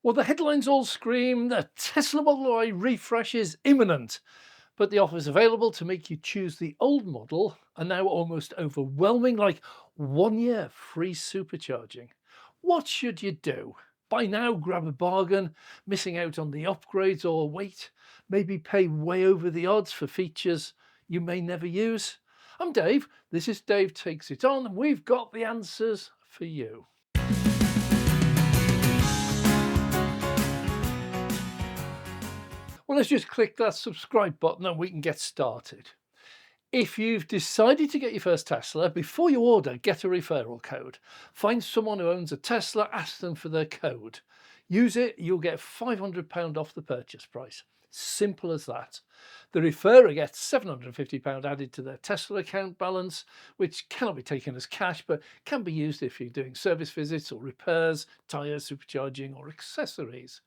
Well, the headlines all scream that Tesla Model Y refresh is imminent, but the offers available to make you choose the old model are now almost overwhelming, like 1 year free supercharging. What should you do? Buy now, grab a bargain, missing out on the upgrades, or wait, maybe pay way over the odds for features you may never use? I'm Dave. This is Dave Takes It On, and we've got the answers for you. Well, let's just click that subscribe button and we can get started. If you've decided to get your first Tesla, before you order, get a referral code. Find someone who owns a Tesla, ask them for their code. Use it, you'll get £500 off the purchase price. Simple as that. The referrer gets £750 added to their Tesla account balance, which cannot be taken as cash, but can be used if you're doing service visits or repairs, tyres, supercharging, or accessories.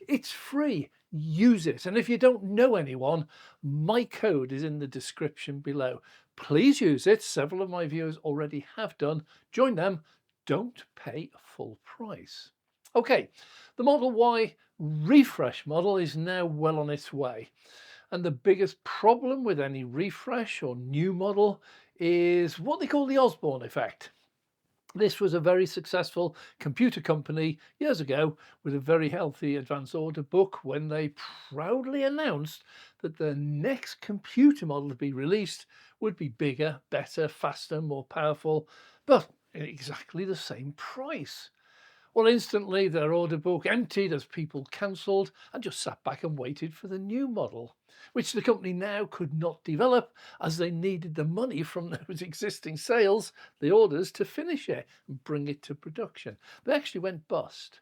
It's free. Use it. And if you don't know anyone, my code is in the description below. Please use it. Several of my viewers already have done. Join them. Don't pay full price. Okay, the Model Y refresh model is now well on its way. And the biggest problem with any refresh or new model is what they call the Osborne effect. This was a very successful computer company years ago with a very healthy advance order book when they proudly announced that the next computer model to be released would be bigger, better, faster, more powerful, but at exactly the same price. Well, instantly their order book emptied as people cancelled and just sat back and waited for the new model, which the company now could not develop as they needed the money from those existing sales, the orders, to finish it and bring it to production. They actually went bust.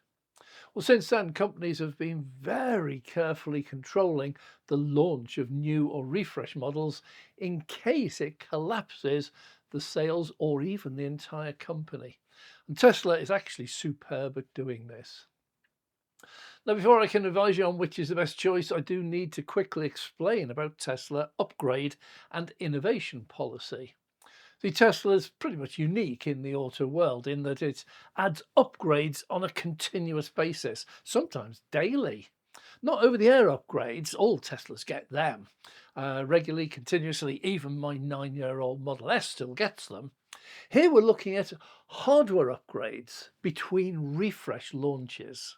Well, since then, companies have been very carefully controlling the launch of new or refresh models in case it collapses the sales or even the entire company. And Tesla is actually superb at doing this. Now, before I can advise you on which is the best choice, I do need to quickly explain about Tesla upgrade and innovation policy. See, Tesla is pretty much unique in the auto world in that it adds upgrades on a continuous basis, sometimes daily. Not over-the-air upgrades, all Teslas get them regularly, continuously. Even my 9-year-old Model S still gets them. Here we're looking at hardware upgrades between refresh launches.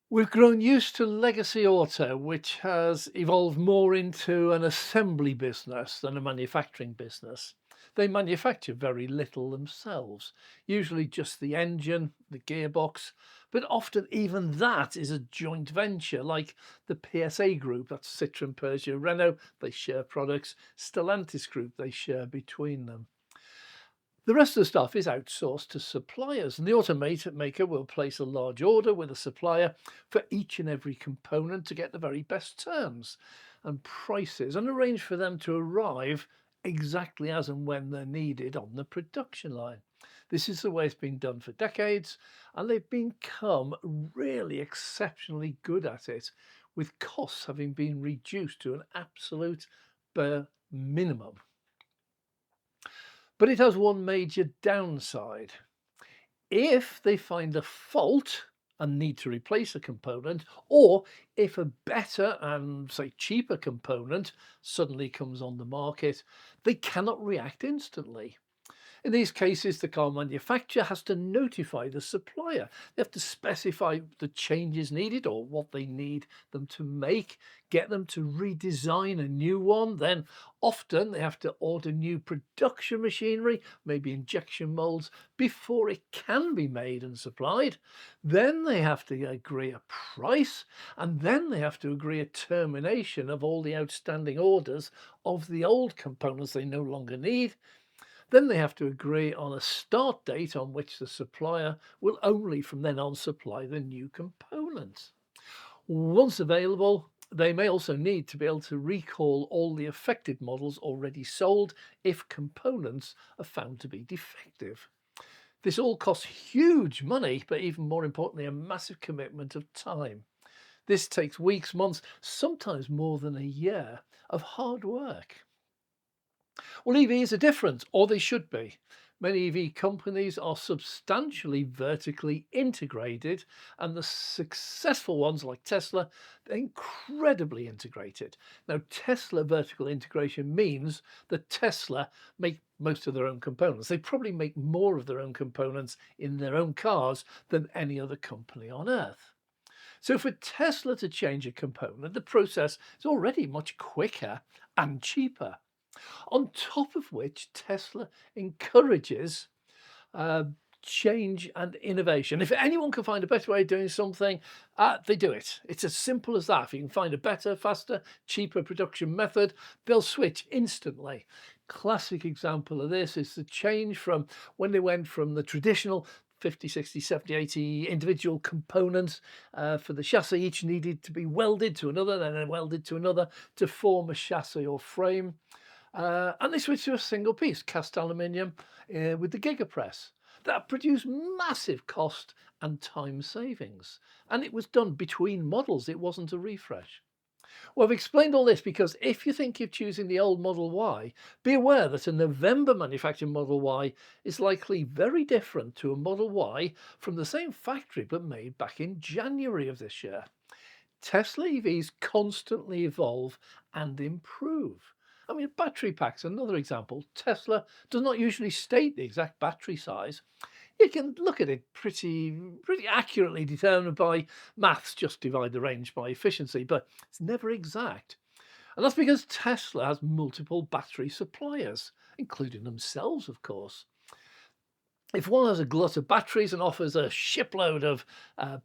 We've grown used to legacy auto, which has evolved more into an assembly business than a manufacturing business. They manufacture very little themselves, usually just the engine, the gearbox, but often even that is a joint venture, like the PSA Group, that's Citroën, Peugeot, Renault, they share products, Stellantis Group, they share between them. The rest of the stuff is outsourced to suppliers, and the automaker will place a large order with a supplier for each and every component to get the very best terms and prices and arrange for them to arrive exactly as and when they're needed on the production line. This is the way it's been done for decades, and they've become really exceptionally good at it, with costs having been reduced to an absolute bare minimum. But it has one major downside. If they find a fault and need to replace a component, or if a better and, say, cheaper component suddenly comes on the market, they cannot react instantly. In these cases, the car manufacturer has to notify the supplier. They have to specify the changes needed or what they need them to make, get them to redesign a new one. Then often they have to order new production machinery, maybe injection molds, before it can be made and supplied. Then they have to agree a price, and then they have to agree a termination of all the outstanding orders of the old components they no longer need. Then they have to agree on a start date on which the supplier will only from then on supply the new components. Once available, they may also need to be able to recall all the affected models already sold if components are found to be defective. This all costs huge money, but even more importantly, a massive commitment of time. This takes weeks, months, sometimes more than a year of hard work. Well, EVs are different, or they should be. Many EV companies are substantially vertically integrated, and the successful ones like Tesla, they're incredibly integrated. Now, Tesla vertical integration means that Tesla make most of their own components. They probably make more of their own components in their own cars than any other company on earth. So for Tesla to change a component, the process is already much quicker and cheaper. On top of which, Tesla encourages uh, change and innovation. If anyone can find a better way of doing something, they do it. It's as simple as that. If you can find a better, faster, cheaper production method, they'll switch instantly. Classic example of this is the change from when they went from the traditional 50, 60, 70, 80 individual components for the chassis, each needed to be welded to another, then welded to another to form a chassis or frame. And they switched to a single piece, cast aluminium with the gigapress. That produced massive cost and time savings. And it was done between models, it wasn't a refresh. Well, I've explained all this because if you think you're choosing the old Model Y, be aware that a November manufactured Model Y is likely very different to a Model Y from the same factory but made back in January of this year. Tesla EVs constantly evolve and improve. I mean, battery packs, another example. Tesla does not usually state the exact battery size. You can look at it pretty accurately determined by maths, just divide the range by efficiency, but it's never exact. And that's because Tesla has multiple battery suppliers, including themselves, of course. If one has a glut of batteries and offers a shipload of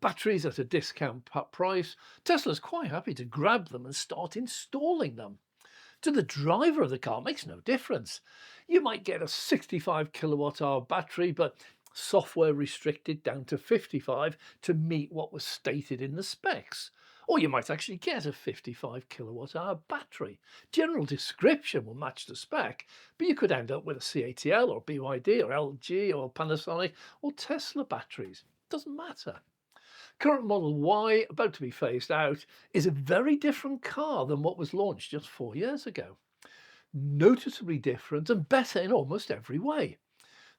batteries at a discount price, Tesla's quite happy to grab them and start installing them. To the driver of the car, it makes no difference. You might get a 65 kilowatt hour battery, but software restricted down to 55 to meet what was stated in the specs. Or you might actually get a 55 kilowatt hour battery. General description will match the spec, but you could end up with a CATL or BYD or LG or Panasonic or Tesla batteries. Doesn't matter. Current Model Y, about to be phased out, is a very different car than what was launched just 4 years ago. Noticeably different and better in almost every way.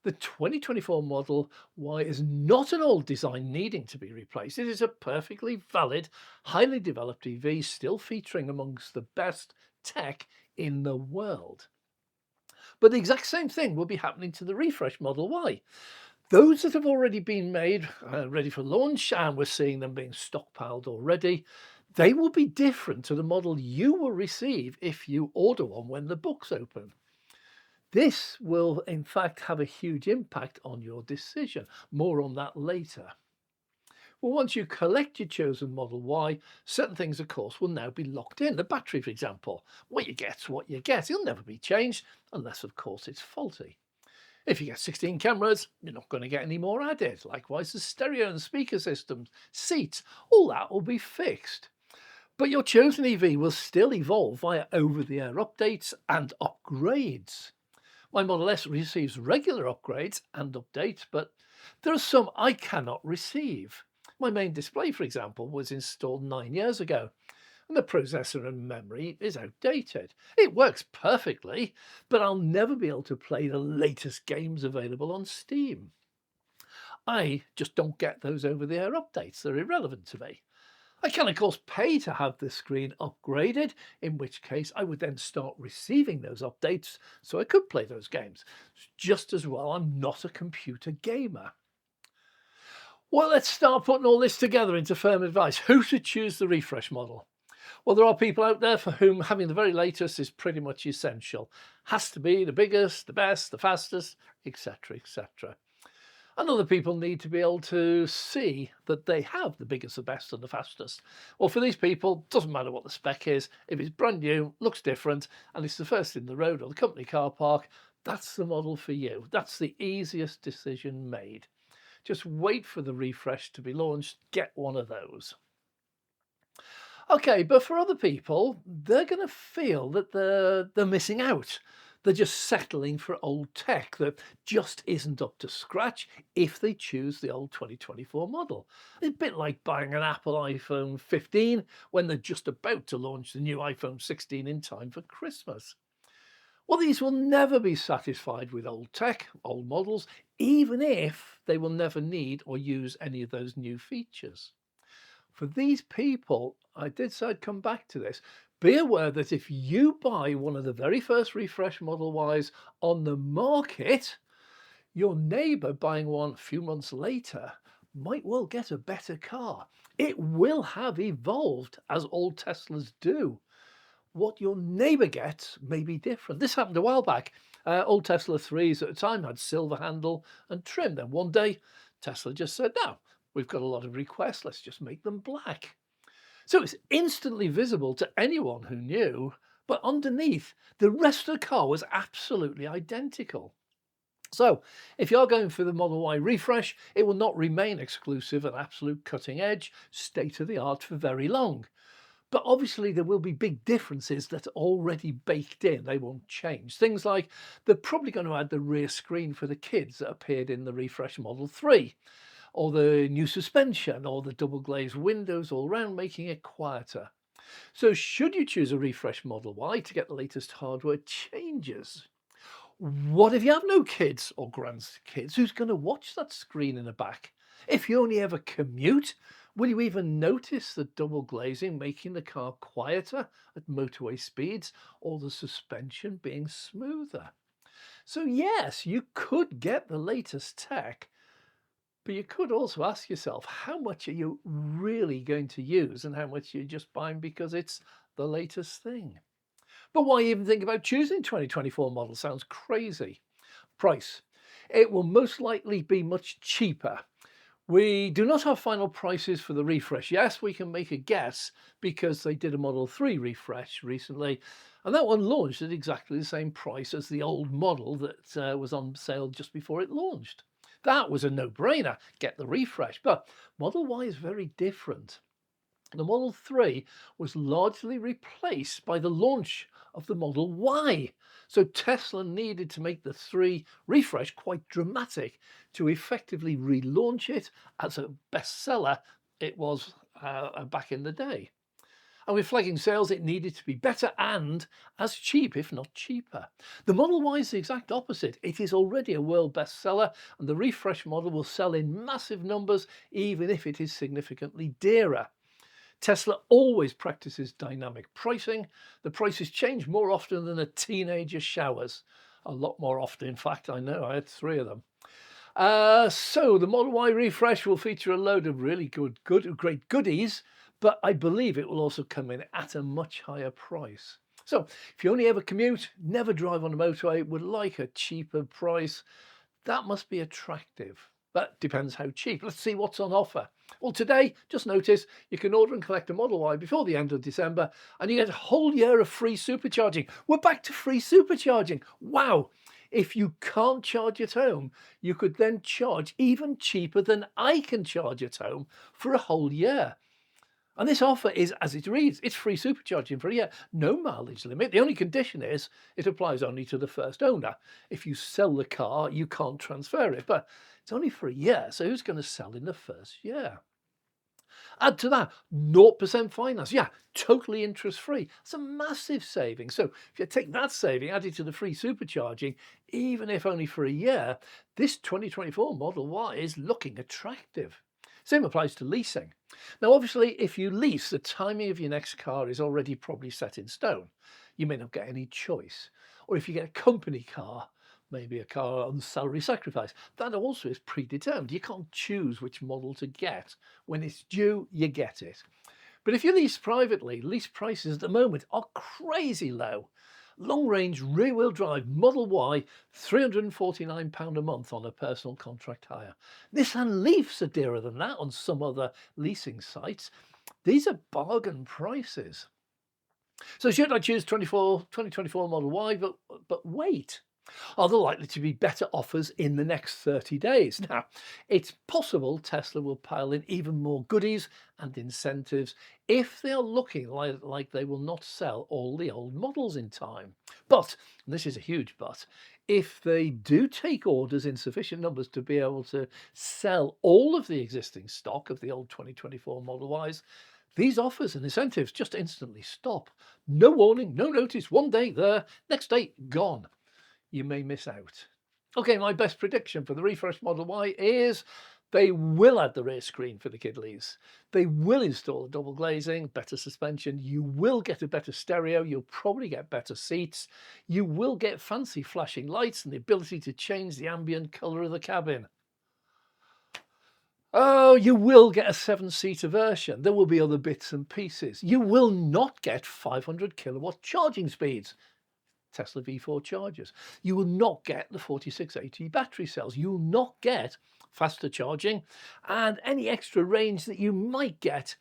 The 2024 Model Y is not an old design needing to be replaced. It is a perfectly valid, highly developed EV still featuring amongst the best tech in the world. But the exact same thing will be happening to the refresh Model Y. Those that have already been made ready for launch, and we're seeing them being stockpiled already, they will be different to the model you will receive if you order one when the books open. This will in fact have a huge impact on your decision. More on that later. Well, once you collect your chosen Model Y, certain things, of course, will now be locked in. The battery, for example. What you get's what you get. It'll never be changed unless, of course, it's faulty. If you get 16 cameras, you're not going to get any more added. Likewise, the stereo and speaker systems, seats, all that will be fixed. But your chosen EV will still evolve via over-the-air updates and upgrades. My Model S receives regular upgrades and updates, but there are some I cannot receive. My main display, for example, was installed 9 years ago, and the processor and memory is outdated. It works perfectly, but I'll never be able to play the latest games available on Steam. I just don't get those over-the-air updates. They're irrelevant to me. I can, of course, pay to have the screen upgraded, in which case I would then start receiving those updates so I could play those games. Just as well, I'm not a computer gamer. Well, let's start putting all this together into firm advice. Who should choose the refresh model? Well, there are people out there for whom having the very latest is pretty much essential. Has to be the biggest, the best, the fastest, etc., etc. And other people need to be able to see that they have the biggest, the best, and the fastest. Well, for these people, it doesn't matter what the spec is. If it's brand new, looks different, and it's the first in the road or the company car park, that's the model for you. That's the easiest decision made. Just wait for the refresh to be launched. Get one of those. Okay, but for other people, they're going to feel that they're missing out. They're just settling for old tech that just isn't up to scratch if they choose the old 2024 model. It's a bit like buying an Apple iPhone 15 when they're just about to launch the new iPhone 16 in time for Christmas. Well, these will never be satisfied with old tech, old models, even if they will never need or use any of those new features. For these people, I did say I'd come back to this. Be aware that if you buy one of the very first refresh Model Ys on the market, your neighbor buying one a few months later might well get a better car. It will have evolved as all Teslas do. What your neighbor gets may be different. This happened a while back. Old Tesla 3s at the time had silver handle and trim. Then one day, Tesla just said, no, we've got a lot of requests. Let's just make them black. So it's instantly visible to anyone who knew, but underneath, the rest of the car was absolutely identical. So if you're going for the Model Y refresh, it will not remain exclusive and absolute cutting edge, state of the art for very long. But obviously there will be big differences that are already baked in. They won't change. Things like they're probably going to add the rear screen for the kids that appeared in the refresh Model 3, or the new suspension, or the double glazed windows all round, making it quieter. So should you choose a refresh Model Y to get the latest hardware changes? What if you have no kids or grandkids? Who's going to watch that screen in the back? If you only ever commute, will you even notice the double glazing making the car quieter at motorway speeds, or the suspension being smoother? So yes, you could get the latest tech, but you could also ask yourself, how much are you really going to use and how much you're just buying because it's the latest thing? But why even think about choosing 2024 model? Sounds crazy. Price. It will most likely be much cheaper. We do not have final prices for the refresh. Yes, we can make a guess because they did a Model 3 refresh recently, and that one launched at exactly the same price as the old model that was on sale just before it launched. That was a no-brainer, get the refresh. But Model Y is very different. The Model 3 was largely replaced by the launch of the Model Y. So Tesla needed to make the 3 refresh quite dramatic to effectively relaunch it as a bestseller it was back in the day. And with flagging sales, it needed to be better and as cheap, if not cheaper. The Model Y is the exact opposite. It is already a world bestseller, and the refresh model will sell in massive numbers, even if it is significantly dearer. Tesla always practices dynamic pricing. The prices change more often than a teenager showers. A lot more often, in fact. I know, I had 3 of them. So the Model Y refresh will feature a load of really great goodies, but I believe it will also come in at a much higher price. So if you only ever commute, never drive on a motorway, would like a cheaper price, that must be attractive. But depends how cheap. Let's see what's on offer. Well, today, just notice you can order and collect a Model Y before the end of December, and you get a whole year of free supercharging. We're back to free supercharging. Wow. If you can't charge at home, you could then charge even cheaper than I can charge at home for a whole year. And this offer is, as it reads, it's free supercharging for a year, no mileage limit. The only condition is it applies only to the first owner. If you sell the car, you can't transfer it, but it's only for a year. So who's going to sell in the first year? Add to that 0% finance. Yeah, totally interest free. It's a massive saving. So if you take that saving, add it to the free supercharging, even if only for a year, this 2024 Model Y is looking attractive. Same applies to leasing. Now, obviously, if you lease, the timing of your next car is already probably set in stone. You may not get any choice. Or if you get a company car, maybe a car on salary sacrifice, that also is predetermined. You can't choose which model to get. When it's due, you get it. But if you lease privately, lease prices at the moment are crazy low. Long-range rear-wheel drive Model Y, £349 a month on a personal contract hire. Nissan Leafs are dearer than that on some other leasing sites. These are bargain prices. So should I choose 2024 Model Y? But wait. Are there likely to be better offers in the next 30 days? Now, it's possible Tesla will pile in even more goodies and incentives if they are looking like they will not sell all the old models in time. But, and this is a huge but, if they do take orders in sufficient numbers to be able to sell all of the existing stock of the old 2024 Model Ys, these offers and incentives just instantly stop. No warning, no notice, one day there, next day gone. You may miss out. Okay, my best prediction for the refresh Model Y is they will add the rear screen for the Kidleys. They will install the double glazing, better suspension. You will get a better stereo. You'll probably get better seats. You will get fancy flashing lights and the ability to change the ambient colour of the cabin. Oh, you will get a 7-seater version. There will be other bits and pieces. You will not get 500 kilowatt charging speeds. Tesla V4 chargers. You will not get the 4680 battery cells. You will not get faster charging, and any extra range that you might get,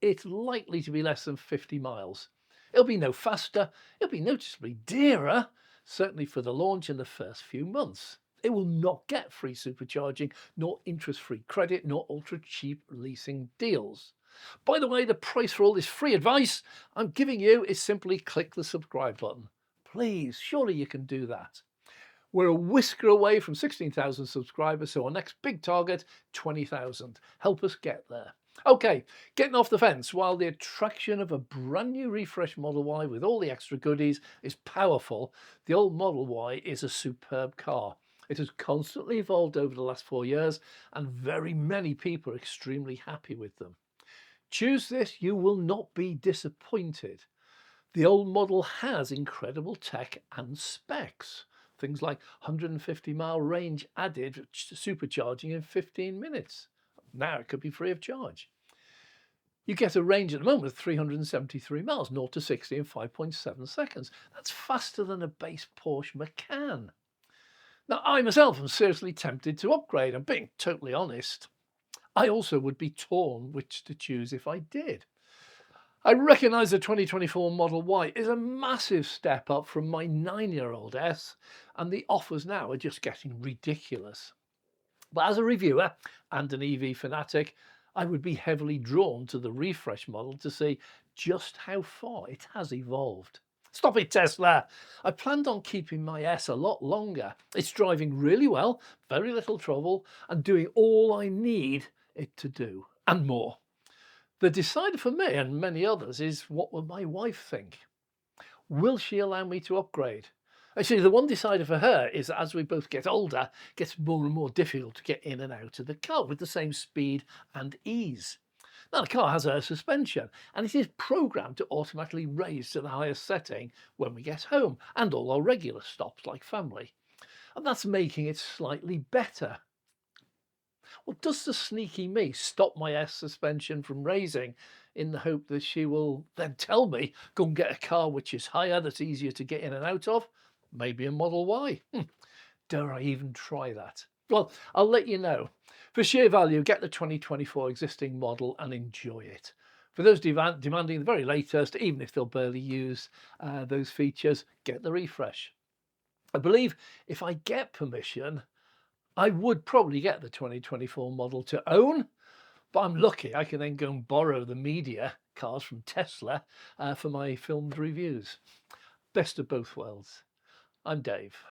it's likely to be less than 50 miles. It'll be no faster. It'll be noticeably dearer, certainly for the launch in the first few months. It will not get free supercharging, nor interest-free credit, nor ultra-cheap leasing deals. By the way, the price for all this free advice I'm giving you is simply click the subscribe button. Please, surely you can do that. We're a whisker away from 16,000 subscribers, so our next big target, 20,000. Help us get there. Okay, getting off the fence, while the attraction of a brand new refresh Model Y with all the extra goodies is powerful, the old Model Y is a superb car. It has constantly evolved over the last 4 years, and very many people are extremely happy with them. Choose this, you will not be disappointed. The old model has incredible tech and specs. Things like 150-mile range added supercharging in 15 minutes. Now it could be free of charge. You get a range at the moment of 373 miles, 0 to 60 in 5.7 seconds. That's faster than a base Porsche Macan. Now, I myself am seriously tempted to upgrade, and being totally honest, I also would be torn which to choose if I did. I recognise the 2024 Model Y is a massive step up from my 9-year-old S, and the offers now are just getting ridiculous. But as a reviewer and an EV fanatic, I would be heavily drawn to the refresh model to see just how far it has evolved. Stop it, Tesla! I planned on keeping my S a lot longer. It's driving really well, very little trouble, and doing all I need it to do, and more. The decider for me and many others is, what will my wife think? Will she allow me to upgrade? Actually, the one decider for her is that as we both get older, it gets more and more difficult to get in and out of the car with the same speed and ease. Now, the car has air suspension, and it is programmed to automatically raise to the highest setting when we get home, and all our regular stops like family. And that's making it slightly better. Well, does the sneaky me stop my S suspension from raising in the hope that she will then tell me, go and get a car which is higher, that's easier to get in and out of? Maybe a Model Y. Dare I even try that? Well, I'll let you know. For sheer value, get the 2024 existing model and enjoy it. For those demanding the very latest, even if they'll barely use those features, get the refresh. I believe if I get permission, I would probably get the 2024 model to own, but I'm lucky I can then go and borrow the media cars from Tesla for my filmed reviews. Best of both worlds. I'm Dave.